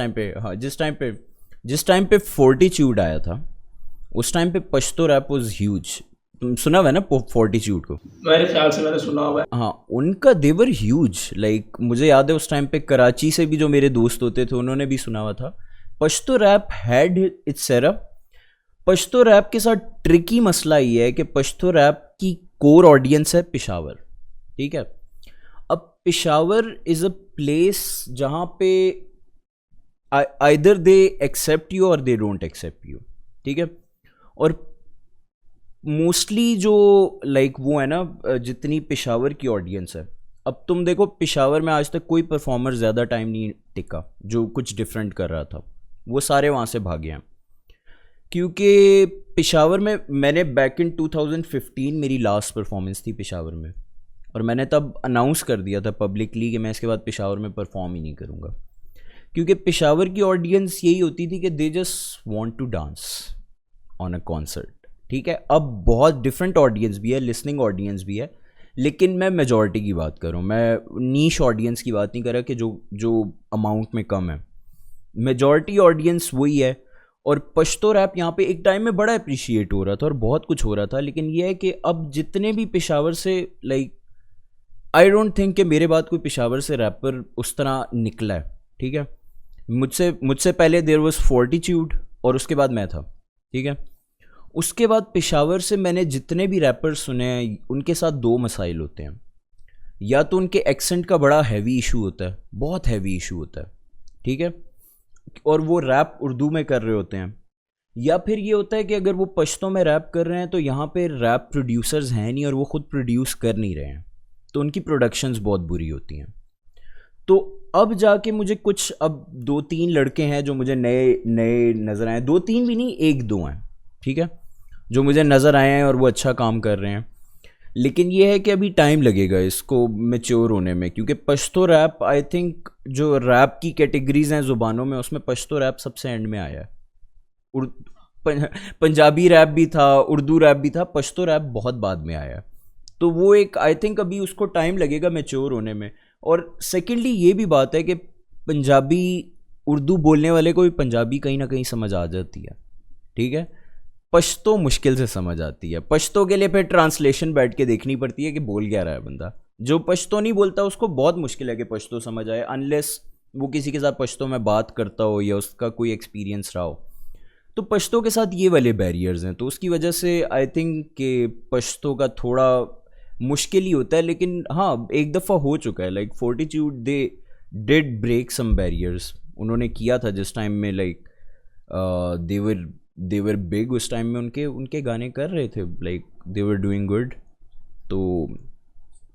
टाइम पे फोर्टीट्यूड आया था उस टाइम पे पश्तो रैप वाज ह्यूज। तुम सुना हुआ है ना फोर्टीट्यूड को? मेरे ख्याल से मैंने सुना हुआ है। हाँ, उनका देवर ह्यूज, लाइक मुझे याद है उस टाइम पे कराची से भी जो मेरे दोस्त होते थे उन्होंने भी सुना हुआ था। Pashto rap had its era. Pashto rap के साथ ट्रिकी मसला ये है कि पश्तो रैप की कोर ऑडियंस है पिशावर, ठीक है। अब पिशावर इज़ अ प्लेस जहाँ पे आइदर दे एक्सेप्ट यू और दे डोंट एक्सेप्ट यू, ठीक है। और मोस्टली जो लाइक वो है ना, जितनी पिशावर की ऑडियंस है, अब तुम देखो पिशावर में आज तक कोई परफॉर्मर ज़्यादा टाइम नहीं टिका जो कुछ डिफरेंट कर रहा था, वो सारे वहाँ से भागे हैं। क्योंकि पिशावर में मैंने बैक इन 2015 मेरी लास्ट परफॉर्मेंस थी पिशावर में, और मैंने तब अनाउंस कर दिया था पब्लिकली कि मैं इसके बाद पिशावर में परफॉर्म ही नहीं करूँगा। क्योंकि पिशावर की ऑडियंस यही होती थी कि they just want to dance on a concert, ठीक है। अब बहुत डिफरेंट ऑडियंस भी है, लिसनिंग ऑडियंस भी है, लेकिन मैं मेजॉरिटी की बात कर रहा हूँ, मैं नीश ऑडियंस की बात नहीं कर रहा कि जो अमाउंट में कम है। मेजॉरिटी ऑडियंस वही है। और पश्तो रैप यहाँ पे एक टाइम में बड़ा अप्रिशिएट हो रहा था और बहुत कुछ हो रहा था, लेकिन ये है कि अब जितने भी पिशावर से लाइक आई डोंट थिंक कि मेरे बाद कोई पिशावर से रैपर उस तरह निकला है, ठीक है। मुझसे पहले देयर वाज फोर्टीट्यूड और उसके बाद मैं था, ठीक है। उसके बाद पिशावर से मैंने जितने भी रैपर सुने हैं उनके साथ दो मसाइल होते हैं। या तो उनके एक्सेंट का बड़ा हैवी इशू होता है, बहुत हैवी इशू होता है, ठीक है, और वो रैप उर्दू में कर रहे होते हैं। या फिर ये होता है कि अगर वो पश्तो में रैप कर रहे हैं तो यहाँ पे रैप प्रोड्यूसर्स हैं नहीं और वो खुद प्रोड्यूस कर नहीं रहे हैं, तो उनकी प्रोडक्शंस बहुत बुरी होती हैं। तो अब जाके मुझे कुछ, अब 2-3 लड़के हैं जो मुझे नए नए नज़र आए, 2-3 भी नहीं, 1-2 हैं, ठीक है, जो मुझे नज़र आए हैं और वो अच्छा काम कर रहे हैं। लेकिन ये है कि अभी टाइम लगेगा इसको मैच्योर होने में, क्योंकि पश्तो रैप आई थिंक जो रैप की कैटेगरीज हैं ज़ुबानों में, उसमें पश्तो रैप सबसे एंड में आया है। पंजाबी रैप भी था, उर्दू रैप भी था, पश्तो रैप बहुत बाद में आया है। तो वो एक आई थिंक अभी उसको टाइम लगेगा मैच्योर होने में। और सेकेंडली ये भी बात है कि पंजाबी उर्दू बोलने वाले को भी पंजाबी कहीं ना कहीं समझ आ जाती है, ठीक है। पश्तो मुश्किल से समझ आती है। पश्तो के लिए फिर ट्रांसलेशन बैठ के देखनी पड़ती है कि बोल क्या रहा है बंदा। जो पश्तो नहीं बोलता उसको बहुत मुश्किल है कि पश्तो समझ आए, अनलेस वो किसी के साथ पश्तो में बात करता हो या उसका कोई एक्सपीरियंस रहा हो। तो पश्तो के साथ ये वाले बैरियर्स हैं, तो उसकी वजह से आई थिंक कि पश्तो का थोड़ा मुश्किल ही होता है। लेकिन हाँ, एक दफ़ा हो चुका है, like fortitude they did break some barriers. उन्होंने किया था जिस टाइम में लाइक देवर बिग, उस टाइम में उनके गाने कर रहे थे, like they were doing good. तो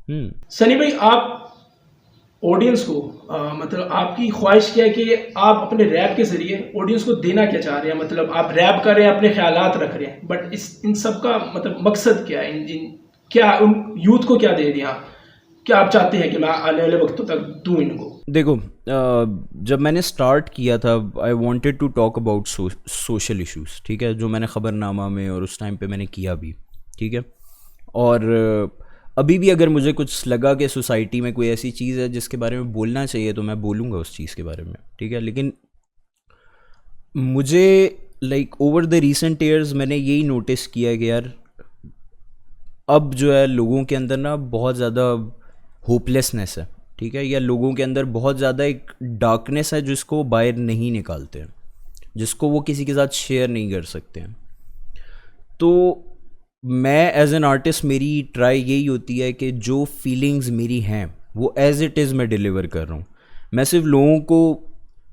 सनी भाई, आप ऑडियंस को मतलब आपकी ख्वाहिश क्या है कि आप अपने रैप के जरिए ऑडियंस को देना क्या चाह रहे हैं? मतलब आप रैप कर रहे हैं, अपने ख्यालात रख रहे हैं, बट इन सब का मतलब मकसद क्या है? क्या उन यूथ को क्या दे रहे हैं आप? क्या आप चाहते हैं कि मैं आने वाले वक्तों तक दूं इनको? देखो, जब मैंने स्टार्ट किया था I wanted to talk about social issues, ठीक है, जो मैंने ख़बरनामा में और उस टाइम पे मैंने किया भी, ठीक है। और अभी भी अगर मुझे कुछ लगा कि सोसाइटी में कोई ऐसी चीज़ है जिसके बारे में बोलना चाहिए तो मैं बोलूँगा उस चीज़ के बारे में, ठीक है। लेकिन मुझे like over the recent years मैंने यही नोटिस किया है कि यार अब जो है लोगों के अंदर ना बहुत ज़्यादा होपलेसनेस है, ठीक है, या लोगों के अंदर बहुत ज़्यादा एक डार्कनेस है जिसको वो बाहर नहीं निकालते हैं, जिसको वो किसी के साथ शेयर नहीं कर सकते हैं। तो मैं एज एन आर्टिस्ट मेरी ट्राई यही होती है कि जो फीलिंग्स मेरी हैं वो एज इट इज़ मैं डिलीवर कर रहा हूँ। मैं सिर्फ लोगों को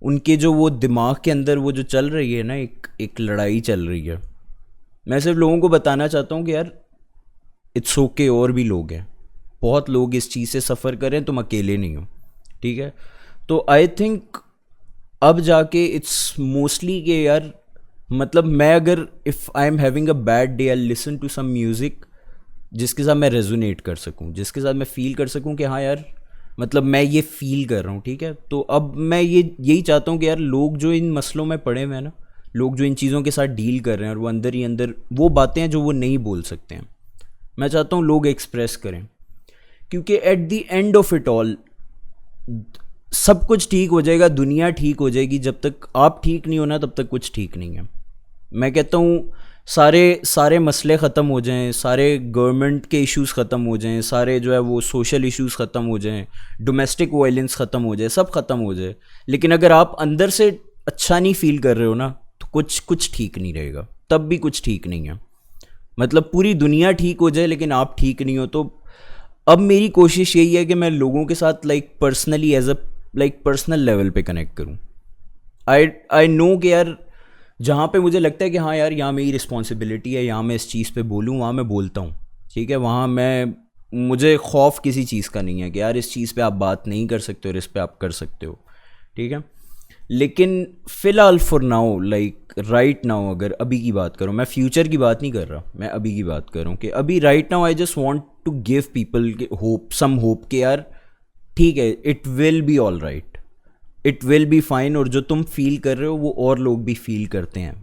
उनके जो वो दिमाग के अंदर वो जो चल रही है ना, एक लड़ाई चल रही है, मैं सिर्फ लोगों को बताना चाहता हूँ कि यार इट्स ओके, और भी लोग हैं, बहुत लोग इस चीज़ से सफ़र करें, तुम अकेले नहीं हो, ठीक है। तो आई थिंक अब जाके इट्स मोस्टली कि यार मतलब मैं अगर if I am having a bad day I listen to some music जिसके साथ मैं रेजोनेट कर सकूं, जिसके साथ मैं फ़ील कर सकूं कि हाँ यार मतलब मैं ये फ़ील कर रहा हूँ, ठीक है। तो अब मैं यही चाहता हूँ कि यार लोग जो इन मसलों में पड़े हुए हैं ना, लोग जो इन चीज़ों के साथ डील कर रहे हैं और वो अंदर ही अंदर वो बातें हैं जो वो नहीं बोल सकते हैं, मैं चाहता हूँ लोग एक्सप्रेस करें। क्योंकि at the end of it all सब कुछ ठीक हो जाएगा, दुनिया ठीक हो जाएगी, जब तक आप ठीक नहीं होना तब तक कुछ ठीक नहीं है। मैं कहता हूँ सारे सारे मसले ख़त्म हो जाएं, सारे गवर्नमेंट के इश्यूज़ ख़त्म हो जाएं, सारे जो है वो सोशल इश्यूज़ ख़त्म हो जाएं, डोमेस्टिक वायलेंस ख़त्म हो जाए, सब ख़त्म हो जाए, लेकिन अगर आप अंदर से अच्छा नहीं फील कर रहे हो ना, तो कुछ कुछ ठीक नहीं रहेगा, तब भी कुछ ठीक नहीं है। मतलब पूरी दुनिया ठीक हो जाए लेकिन आप ठीक नहीं हो। तो अब मेरी कोशिश यही है कि मैं लोगों के साथ like personally as a like personal level पे कनेक्ट करूं। आई नो कि यार जहाँ पे मुझे लगता है कि हाँ यार यहाँ मेरी रिस्पॉन्सिबिलिटी है, यहाँ मैं इस चीज़ पे बोलूँ, वहाँ मैं बोलता हूँ, ठीक है। वहाँ मैं मुझे खौफ किसी चीज़ का नहीं है कि यार इस चीज़ पे आप बात नहीं कर सकते हो और इस पे आप कर सकते हो, ठीक है। लेकिन फ़िलहाल for now like right now अगर अभी की बात करूँ, मैं फ्यूचर की बात नहीं कर रहा, मैं अभी की बात कर रहा हूँ कि अभी right now I just want to give people hope, some hope कि यार ठीक है, it will be all right, it will be fine, और जो तुम फील कर रहे हो वो और लोग भी फील करते हैं।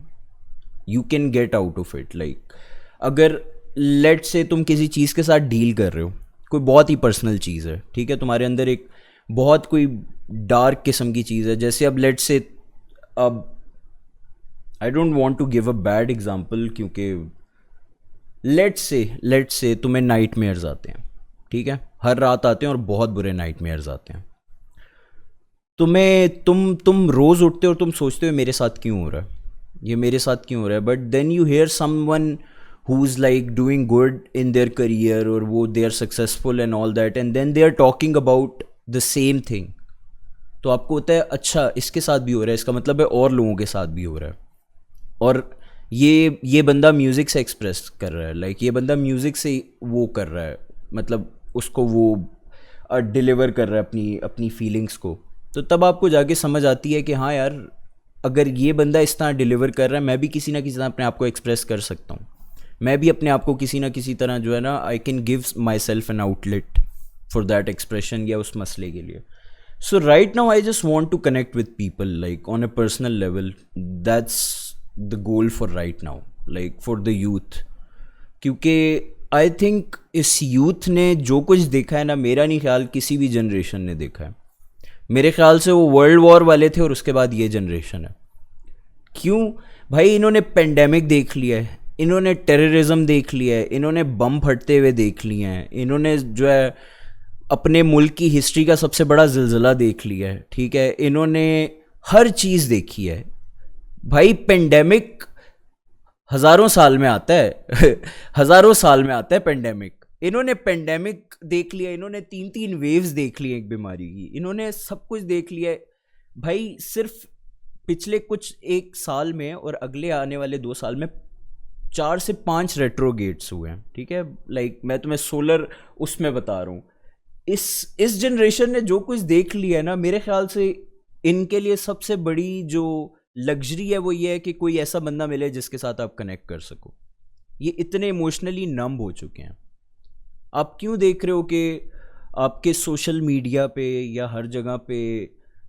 You can get out of it. Like अगर लेट से तुम किसी चीज़ के साथ डील कर रहे हो, कोई बहुत ही पर्सनल चीज़ है, ठीक है, तुम्हारे अंदर एक बहुत कोई डार्क किस्म की चीज़ है, जैसे अब लेट से, अब I don't want to give a bad example, क्योंकि लेट से तुम्हें नाइटमेयर्स आते हैं, ठीक है, हर रात आते हैं और बहुत बुरे नाइटमेयर्स आते हैं। तुम रोज़ उठते हो और तुम सोचते हो मेरे साथ क्यों हो रहा है, ये मेरे साथ क्यों हो रहा है, but then you hear someone who is like doing good in their career, और वो they are successful and all that, and then they are talking about the same thing. तो आपको होता है अच्छा इसके साथ भी हो रहा है, इसका मतलब है और लोगों के साथ भी हो रहा है, और ये बंदा म्यूज़िक से एक्सप्रेस कर रहा है, लाइक ये बंदा म्यूज़िक से वो कर रहा है, मतलब उसको वो डिलीवर कर रहा है अपनी अपनी फीलिंग्स को। तो तब आपको जाके समझ आती है कि हाँ यार, अगर ये बंदा इस तरह डिलीवर कर रहा है, मैं भी किसी ना किसी तरह अपने आप को एक्सप्रेस कर सकता हूँ, मैं भी अपने आप को किसी ना किसी तरह जो है ना, I can give my self an outlet for that expression या उस मसले के लिए। So right now I just want to connect with people like on a personal level. That's the goal for right now, like for the youth. क्योंकि I think इस youth ने जो कुछ देखा है ना, मेरा नहीं ख्याल किसी भी जनरेशन ने देखा है। मेरे ख्याल से वो वर्ल्ड वॉर वाले थे और उसके बाद ये जनरेशन है। क्यों भाई? इन्होंने पेंडेमिक देख लिया है, इन्होंने टेररिज्म देख लिया है, इन्होंने बम फटते हुए देख लिए हैं, इन्होंने जो है अपने मुल्क की हिस्ट्री का सबसे बड़ा ज़िलज़ला देख लिया है, ठीक है, इन्होंने हर चीज़ देखी है भाई। पेंडेमिक हज़ारों साल में आता है हज़ारों साल में आता है पेंडेमिक। इन्होंने पेंडेमिक देख लिया, इन्होंने 3 वेव्स देख लिए एक बीमारी की, इन्होंने सब कुछ देख लिया है भाई। सिर्फ पिछले कुछ 1 साल में और अगले आने वाले 2 साल में 4 से 5 रेट्रोगेट्स हुए हैं, ठीक है। लाइक मैं तुम्हें सोलर उसमें बता रहा हूँ। इस जनरेशन ने जो कुछ देख लिया है ना, मेरे ख्याल से इनके लिए सबसे बड़ी जो लग्जरी है वो ये है कि कोई ऐसा बंदा मिले जिसके साथ आप कनेक्ट कर सको। ये इतने इमोशनली नंब हो चुके हैं। आप क्यों देख रहे हो कि आपके सोशल मीडिया पे या हर जगह पे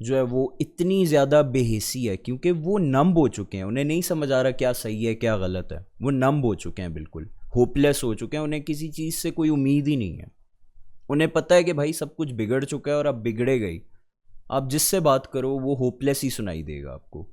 जो है वो इतनी ज़्यादा बेहिसी है? क्योंकि वो नंब हो चुके हैं, उन्हें नहीं समझ आ रहा क्या सही है क्या गलत है। वो नंब हो चुके हैं, बिल्कुल होपलेस हो चुके हैं, उन्हें किसी चीज़ से कोई उम्मीद ही नहीं है। उन्हें पता है कि भाई सब कुछ बिगड़ चुका है और अब बिगड़ेगा ही। आप जिससे बात करो वो होपलेस ही सुनाई देगा आपको।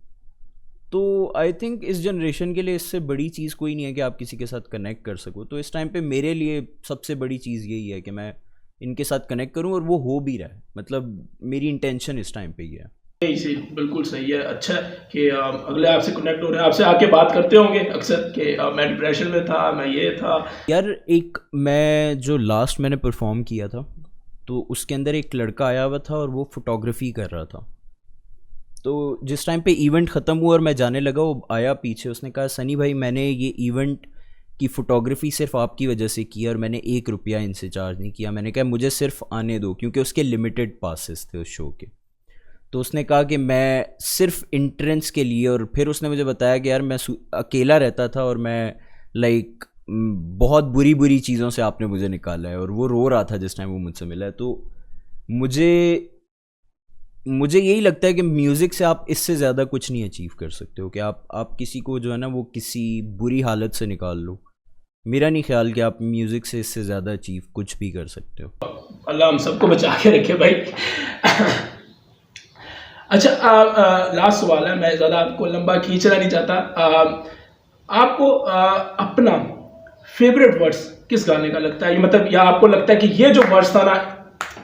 तो आई थिंक इस जनरेशन के लिए इससे बड़ी चीज़ कोई नहीं है कि आप किसी के साथ कनेक्ट कर सको। तो इस टाइम पे मेरे लिए सबसे बड़ी चीज़ यही है कि मैं इनके साथ कनेक्ट करूं, और वो हो भी रहा है। मतलब मेरी इंटेंशन इस टाइम पे ही है। नहीं सही, बिल्कुल सही है। अच्छा है कि अगले आपसे कनेक्ट हो रहे हैं, आपसे आके बात करते होंगे अक्सर कि मैं डिप्रेशन में था, मैं ये था। यार एक मैं जो लास्ट मैंने परफॉर्म किया था तो उसके अंदर एक लड़का आया हुआ था और वो फोटोग्राफी कर रहा था। तो जिस टाइम पे इवेंट ख़त्म हुआ और मैं जाने लगा, वो आया पीछे, उसने कहा सनी भाई मैंने ये इवेंट की फ़ोटोग्राफी सिर्फ आपकी वजह से की और मैंने 1 रुपया इनसे चार्ज नहीं किया। मैंने कहा मुझे सिर्फ आने दो, क्योंकि उसके लिमिटेड पासेस थे उस शो के। तो उसने कहा कि मैं सिर्फ एंट्रेंस के लिए, और फिर उसने मुझे बताया कि यार मैं अकेला रहता था और मैं लाइक बहुत बुरी बुरी चीज़ों से आपने मुझे निकाला है, और वो रो रहा था जिस टाइम वो मुझसे मिला है। तो मुझे यही लगता है कि म्यूज़िक से आप इससे ज़्यादा कुछ नहीं अचीव कर सकते हो कि आप किसी को जो है ना वो किसी बुरी हालत से निकाल लो, मेरा नहीं ख्याल कि आप म्यूज़िक से इससे ज़्यादा अचीव कुछ भी कर सकते हो। अल्लाह हम सबको बचा के रखे भाई। अच्छा, लास्ट सवाल है, मैं ज़्यादा आपको लंबा खींचना नहीं चाहता। आपको अपना फेवरेट वर्ड्स किस गाने का लगता है, मतलब या आपको लगता है कि ये जो वर्ड्स था ना,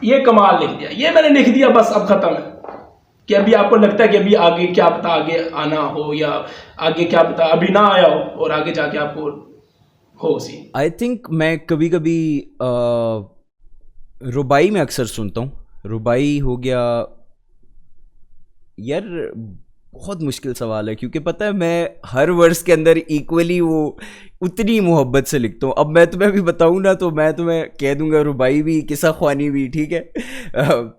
ये कमाल लिख दिया, ये मैंने लिख दिया, बस अब खत्म है? कि अभी आपको लगता है कि अभी आगे क्या पता आगे आना हो, या आगे क्या पता अभी ना आया हो और आगे जाके आपको हो सीन? आई थिंक मैं कभी कभी रुबाई में अक्सर सुनता हूँ। रुबाई हो गया यार, बहुत मुश्किल सवाल है क्योंकि पता है मैं हर वर्स के अंदर इक्वली वो उतनी मोहब्बत से लिखता हूँ। अब मैं तुम्हें भी बताऊँ ना तो मैं तुम्हें कह दूंगा रुबाई भी, किस्सा ख्वानी भी, ठीक है।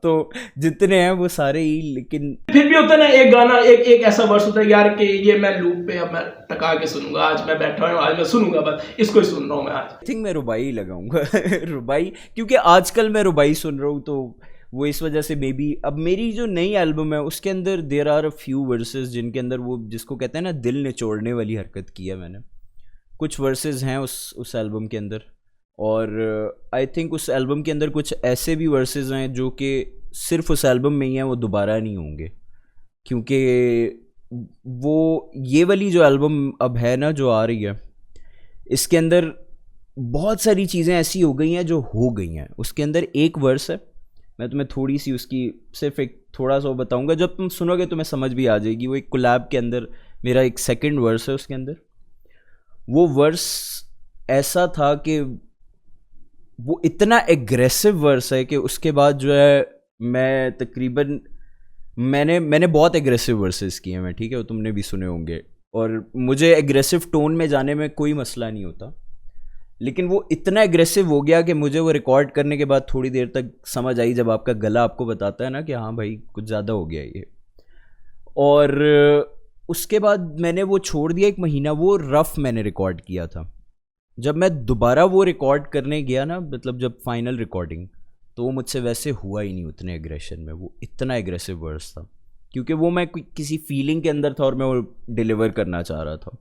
तो जितने हैं वो सारे ही, लेकिन फिर भी होता है ना एक गाना, एक ऐसा वर्स होता है यार कि ये मैं लूप पे अब मैं टका के सुनूंगा, आज मैं बैठा हूँ, आज मैं सुनूंगा, बस इसको ही सुन रहा हूँ मैं आज। आई थिंक मैं रुबाई लगाऊंगा। रुबाई, क्योंकि आजकल मैं रुबाई सुन रहा हूँ तो वो इस वजह से मे बी। अब मेरी जो नई एल्बम है उसके अंदर there are a few verses जिनके अंदर वो जिसको कहते हैं ना दिल निचोड़ने वाली हरकत की है मैंने। कुछ वर्सेस हैं उस एल्बम के अंदर, और आई थिंक उस एल्बम के अंदर कुछ ऐसे भी वर्सेस हैं जो कि सिर्फ उस एल्बम में ही हैं, वो दोबारा नहीं होंगे। क्योंकि वो ये वाली जो एल्बम अब है ना जो आ रही है, इसके अंदर बहुत सारी चीज़ें ऐसी हो गई हैं जो हो गई हैं। उसके अंदर एक वर्स है, मैं तुम्हें थोड़ी सी उसकी सिर्फ एक थोड़ा सा बताऊंगा, जब तुम सुनोगे तुम्हें समझ भी आ जाएगी। वो एक कोलैब के अंदर मेरा एक सेकंड वर्स है, उसके अंदर वो वर्स ऐसा था कि वो इतना एग्रेसिव वर्स है कि उसके बाद जो है मैं तकरीबन मैंने बहुत एग्रेसिव वर्सेस किए हैं, ठीक है, वो तुमने भी सुने होंगे। और मुझे एग्रेसिव टोन में जाने में कोई मसला नहीं होता, लेकिन वो इतना एग्रेसिव हो गया कि मुझे वो रिकॉर्ड करने के बाद थोड़ी देर तक समझ आई, जब आपका गला आपको बताता है ना कि हाँ भाई कुछ ज़्यादा हो गया ये। और उसके बाद मैंने वो छोड़ दिया एक महीना, वो रफ़ मैंने रिकॉर्ड किया था। जब मैं दोबारा वो रिकॉर्ड करने गया ना, मतलब जब फाइनल रिकॉर्डिंग, तो वो मुझसे वैसे हुआ ही नहीं उतने एग्रेशन में। वो इतना एग्रेसिव वर्ड्स था क्योंकि वो मैं किसी फीलिंग के अंदर था और मैं वो डिलीवर करना चाह रहा था।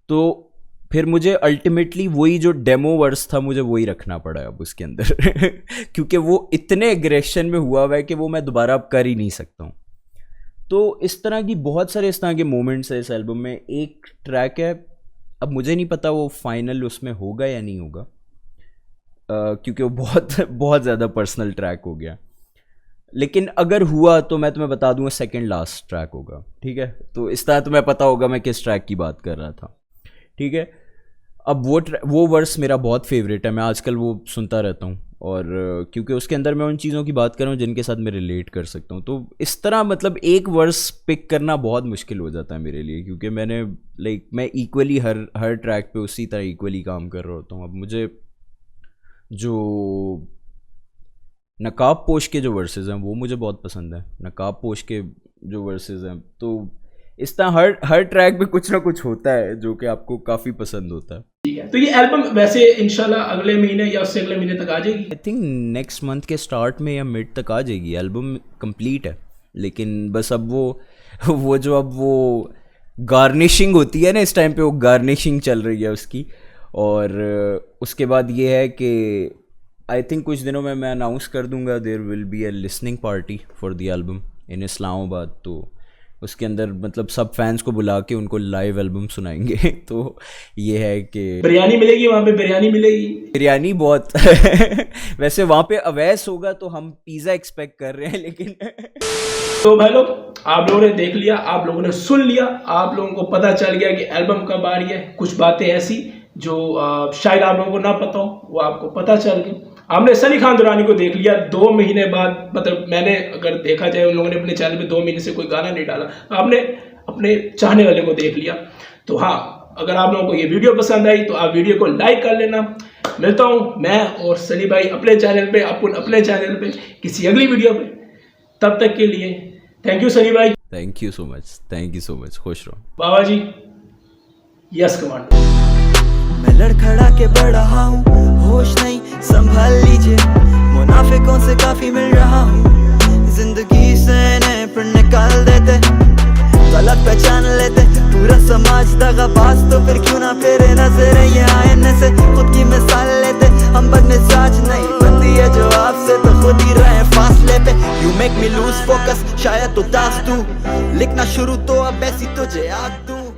तो फिर मुझे अल्टीमेटली वही जो डेमो वर्स था मुझे वही रखना पड़ा अब उसके अंदर क्योंकि वो इतने एग्रेशन में हुआ है कि वो मैं दोबारा अब कर ही नहीं सकता हूँ। तो इस तरह की बहुत सारे इस तरह के मोमेंट्स है इस एल्बम में। एक ट्रैक है, अब मुझे नहीं पता वो फाइनल उसमें होगा या नहीं होगा, क्योंकि वो बहुत ज़्यादा पर्सनल ट्रैक हो गया, लेकिन अगर हुआ तो मैं तुम्हें बता दूंगा सेकंड लास्ट ट्रैक होगा, ठीक है। तो इस तरह तुम्हें पता होगा मैं किस ट्रैक की बात कर रहा था, ठीक है। अब वो वर्स मेरा बहुत फेवरेट है, मैं आजकल वो सुनता रहता हूँ, और क्योंकि उसके अंदर मैं उन चीज़ों की बात कर रहा हूँ जिनके साथ मैं रिलेट कर सकता हूँ। तो इस तरह मतलब एक वर्स पिक करना बहुत मुश्किल हो जाता है मेरे लिए, क्योंकि मैं इक्वली हर ट्रैक पे उसी तरह इक्वली काम कर रहा होता हूँ। अब मुझे जो नकाब पोश के जो वर्सेस हैं वो मुझे बहुत पसंद है, नकाब पोश के जो वर्सेस हैं। तो इस तरह हर ट्रैक में कुछ ना कुछ होता है जो कि आपको काफ़ी पसंद होता है। ठीक है, तो ये एल्बम वैसे इंशाल्लाह अगले महीने या उससे अगले महीने तक आ जाएगी? आई थिंक नेक्स्ट मंथ के स्टार्ट में या मिड तक आ जाएगी। एल्बम कंप्लीट है, लेकिन बस अब वो गार्निशिंग होती है ना, इस टाइम पे वो गार्निशिंग चल रही है उसकी। और उसके बाद ये है कि आई थिंक कुछ दिनों में मैं अनाउंस कर दूंगा there will be a listening party for the album in Islamabad. तो उसके अंदर मतलब सब फैंस को बुला के उनको लाइव एल्बम सुनाएंगे। तो ये है कि बिरयानी मिलेगी वहाँ पे, बिरयानी मिलेगी, बिरयानी बहुत वैसे वहाँ पे अवैस होगा तो हम पिज़्ज़ा एक्सपेक्ट कर रहे हैं, लेकिन तो भाई लोग आप लोगों ने देख लिया, आप लोगों ने सुन लिया, आप लोगों को पता चल गया कि एल्बम कब आ रही है। कुछ बातें ऐसी जो शायद आप लोगों को ना पता हो वो आपको पता चल गई। हमने सनी खान दुरानी को देख लिया 2 महीने बाद, मतलब मैंने अगर देखा जाए उन लोगों ने अपने चैनल पे 2 महीने से कोई गाना नहीं डाला, आपने अपने चाहने वाले को देख लिया। तो हाँ, अगर आप लोगों को ये वीडियो पसंद आई तो आप वीडियो को लाइक कर लेना। मिलता हूँ मैं और सनी भाई अपने चैनल पे, अपने चैनल पे किसी अगली वीडियो पे। तब तक के लिए थैंक यू सनी भाई, थैंक यू सो मच, खुश रहो बाबा जी। Yes commando. मैं लड़खड़ा के बड़ा हूँ, होश नहीं संभाल लीजिए, मुनाफिकों से काफी मिल रहा हूँ, जिंदगी से नए पर निकाल देते, गलत पहचान लेते, पूरा समाज दगाबाज, तो फिर क्यों ना फेरे नजर ये आए से खुद की मिसाल लेते, हम बदमिजाज नहीं बनती है जो आपसे, तो खुद ही रहे फासले पे। You make me loose focus, शायद उदास तू, लिखना शुरू तो अब ऐसी तुझे याद दूं।